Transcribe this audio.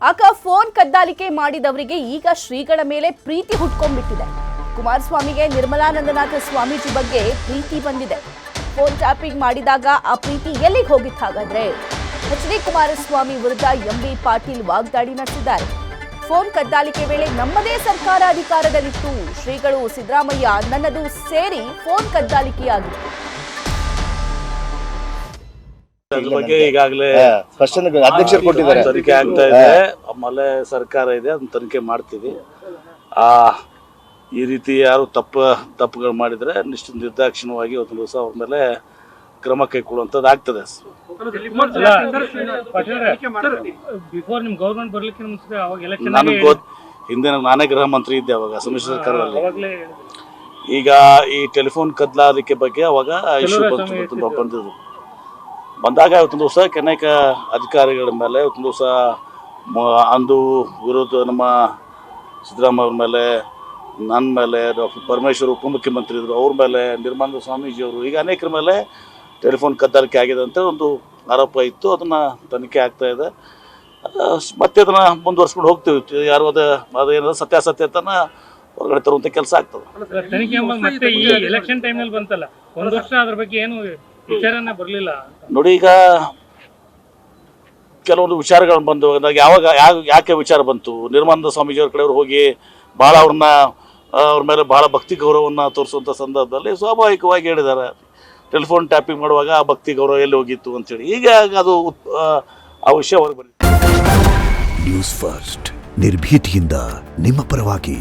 ಆಗ ಫೋನ್ ಕದ್ದಾಲಿಕೆ ಮಾಡಿದವರಿಗೆ ಈಗ ಶ್ರೀಗಳ ಮೇಲೆ ಪ್ರೀತಿ ಹುಟ್ಕೊಂಡ್ಬಿಟ್ಟಿದೆ. ಕುಮಾರಸ್ವಾಮಿಗೆ ನಿರ್ಮಲಾನಂದನಾಥ ಸ್ವಾಮೀಜಿ ಬಗ್ಗೆ ಪ್ರೀತಿ ಬಂದಿದೆ. ಫೋನ್ ಟ್ಯಾಪಿಂಗ್ ಮಾಡಿದಾಗ ಆ ಪ್ರೀತಿ ಎಲ್ಲಿಗೆ ಹೋಗಿತ್ತು ಹಾಗಾದ್ರೆ? ಎಚ್.ಡಿ. ಕುಮಾರಸ್ವಾಮಿ ವಿರುದ್ಧ ಎಂ.ಬಿ. ಪಾಟೀಲ್ ವಾಗ್ದಾಳಿ ನಡೆಸಿದ್ದಾರೆ. ಫೋನ್ ಕದ್ದಾಲಿಕೆ ವೇಳೆ ನಮ್ಮದೇ ಸರ್ಕಾರ ಅಧಿಕಾರದಲ್ಲಿತ್ತು, ಶ್ರೀಗಳು ಸಿದ್ದರಾಮಯ್ಯ ನನ್ನದು ಸೇರಿ ಫೋನ್ ಕದ್ದಾಲಿಕೆಯಾಗಿತ್ತು. ಬಗ್ಗೆ ಈಗಾಗಲೇ ಅಧ್ಯಕ್ಷರು ಕೊಟ್ಟಿದ್ದಾರೆ, ತನಿಖೆ ಆಗ್ತಾ ಇದೆ. ಆಮೇಲೆ ಸರ್ಕಾರ ಇದೆ, ಅದನ್ನ ತನಿಖೆ ಮಾಡ್ತೀವಿ. ಈ ರೀತಿ ಯಾರು ತಪ್ಪುಗಳು ಮಾಡಿದ್ರೆ ನಿರ್ದಾಕ್ಷಿಣ್ಯವಾಗಿ ಒಂದು ದಿವಸ ಅವ್ರ ಮೇಲೆ ಕ್ರಮ ಕೈಗೊಳ್ಳುವಂಥದ್ದು ಆಗ್ತದೆ. ಹಿಂದೆ ನಾನೇ ಗೃಹ ಮಂತ್ರಿ ಇದ್ದೆ ಅವಾಗ ಸಮ್ಮಿಶ್ರ ಸರ್ಕಾರದಲ್ಲಿ. ಈಗ ಈ ಟೆಲಿಫೋನ್ ಕದ್ಲಾಲಿಕೆ ಬಗ್ಗೆ ಅವಾಗ ಇಶ್ಯೂ ಬಂದಿದ್ದು ಬಂದಾಗ ಇವತ್ತೊಂದು ದಿವಸ ಅನೇಕ ಅಧಿಕಾರಿಗಳ ಮೇಲೆ ಇವತ್ತೊಂದು ದಿವಸ ಅಂದು ವಿರೋಧ ನಮ್ಮ ಸಿದ್ದರಾಮಯ್ಯ ಅವ್ರ ಮೇಲೆ, ನನ್ನ ಮೇಲೆ, ಡಾಕ್ಟರ್ ಪರಮೇಶ್ವರ್ ಉಪಮುಖ್ಯಮಂತ್ರಿ ಇದ್ರು, ಅವ್ರ ಮೇಲೆ, ನಿರ್ಮಲಾನಂದ ಸ್ವಾಮೀಜಿಯವರು, ಈಗ ಅನೇಕರ ಮೇಲೆ ಟೆಲಿಫೋನ್ ಕದ್ದಾಲಿಕೆ ಆಗಿದೆ ಅಂತ ಒಂದು ಆರೋಪ ಇತ್ತು. ಅದನ್ನು ತನಿಖೆ ಆಗ್ತಾ ಇದೆ. ಮತ್ತೆ ಅದನ್ನು ಮುಂದುವರ್ಸ್ಕೊಂಡು ಹೋಗ್ತೀವಿ. ಯಾರು ಅದೇನಾದ್ರು ಸತ್ಯಾಸತ್ಯತೆನ ಹೊರಗಡೆ ತರುವಂಥ ಕೆಲಸ ಆಗ್ತದೆ. ನೋಡಿ, ಈಗ ಕೆಲವೊಂದು ವಿಚಾರಗಳು ಬಂದು ಯಾಕೆ ವಿಚಾರ ಬಂತು? ನಿರ್ಮಲಾನಂದ ಸ್ವಾಮೀಜಿಯವ್ರ ಕಡೆಯವ್ರು ಹೋಗಿ ಭಾಳ ಅವ್ರ ಮೇಲೆ ಭಾಳ ಭಕ್ತಿ ಗೌರವವನ್ನು ತೋರಿಸುವಂಥ ಸಂದರ್ಭದಲ್ಲಿ ಸ್ವಾಭಾವಿಕವಾಗಿ ಹೇಳಿದ್ದಾರೆ, ಟೆಲಿಫೋನ್ ಟ್ಯಾಪಿಂಗ್ ಮಾಡುವಾಗ ಆ ಭಕ್ತಿ ಗೌರವ ಎಲ್ಲಿ ಹೋಗಿತ್ತು ಅಂತೇಳಿ. ಈಗ ಅದು ಆ ವಿಷಯ ಹೊರಗೆ ಬಂದಿದೆ. ನ್ಯೂಸ್ ಫಸ್ಟ್ ನಿರ್ಭೀತಿಯಿಂದ ನಿಮ್ಮ ಪರವಾಗಿ.